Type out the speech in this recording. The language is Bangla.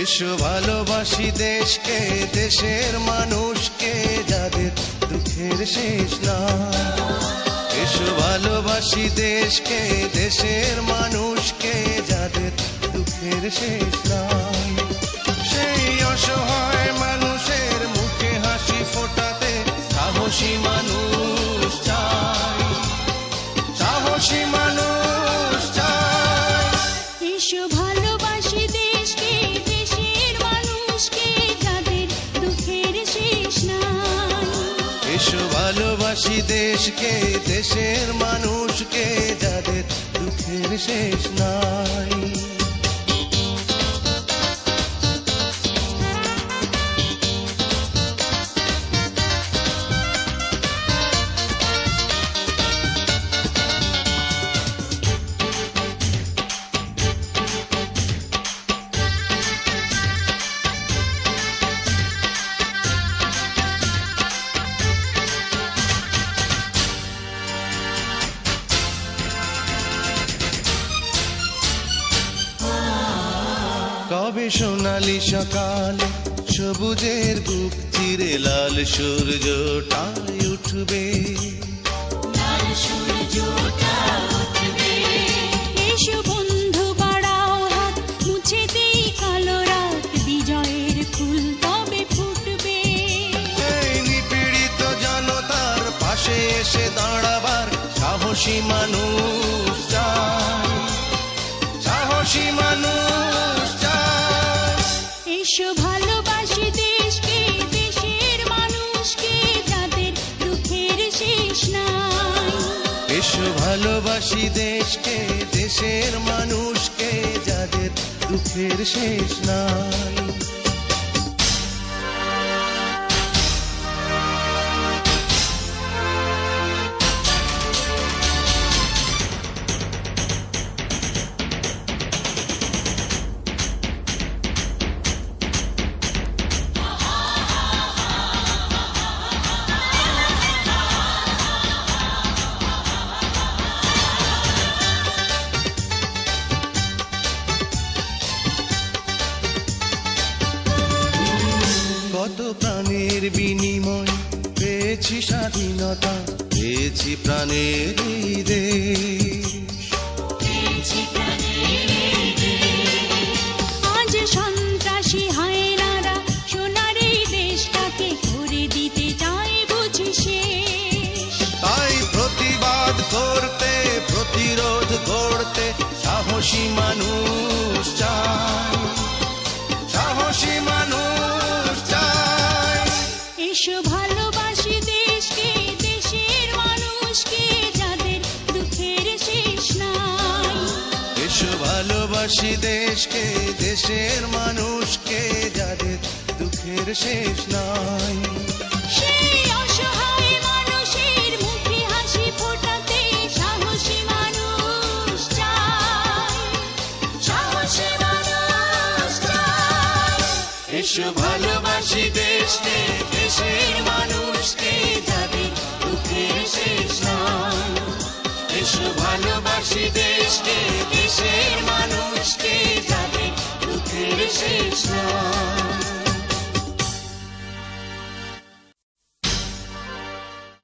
এসো ভালোবাসি দেশকে, দেশের মানুষকে, যাদের দুঃখের শেষ নাই। এসো ভালোবাসি দেশকে, দেশের মানুষকে, যাদের দুঃখের শেষ নাই। সেই অসহায় মানুষের মুখে হাসি ফোটাতে সাহসী মানুষ চাই, সাহসী মানুষ চাই। এসো ভালোবাসি দেশকে, দেশের মানুষকে, যাদের দুঃখের শেষ নাই। এসো ভালোবাসি দেশকে, দেশের মানুষকে, যাদের দুঃখের শেষ নাই। কবে সোনালি সকালে সবুজের বুক চিরে লাল সূর্যটাই উঠবে, লাল সূর্যটা উঠবে। এসো বন্ধু বাড়াও হাত, মুছে দেই কালো রাত, বিজয়ের ফুল তবে ফুটবে। এই নিপীড়িত জনতার পাশে এসে দাঁড়াবার সাহসী মানুষ চাই, সাহসী মানুষ চাই। এসো ভালোবাসি দেশকে, দেশের মানুষকে, যাদের দুঃখের শেষ নাই। এসো ভালোবাসি দেশকে, দেশের মানুষকে, যাদের দুঃখের শেষ নাই। কত প্রাণের বিনিময় পেয়েছি স্বাধীনতা, পেয়েছি প্রাণের এই দেশ। আজ সন্ত্রাসী হায়নারা সোনার এই দেশটাকে করে দিতে চায় বুঝি শেষ। তাই প্রতিবাদ করতে, প্রতিরোধ করতে সাহসী মানুষ চাই, সাহসী মানুষ চাই। এসো ভালোবাসি দেশকে, দেশের মানুষকে, যাদের দুঃখের শেষ নাই। এসো ভালোবাসি দেশকে, দেশের মানুষকে, যাদের দুঃখের শেষ নাই। সেই অসহায় মানুষের মুখে হাসি ফোটাতে সাহসী মানুষ চাই, সাহসী মানুষ চাই। এসো ভালোবাসি দেশকে, দেশের মানুষকে, যাদের দুঃখের শেষ নাই। এসো ভালোবাসি দেশকে, দেশের মানুষকে, যাদের দুঃখের শেষ নাই।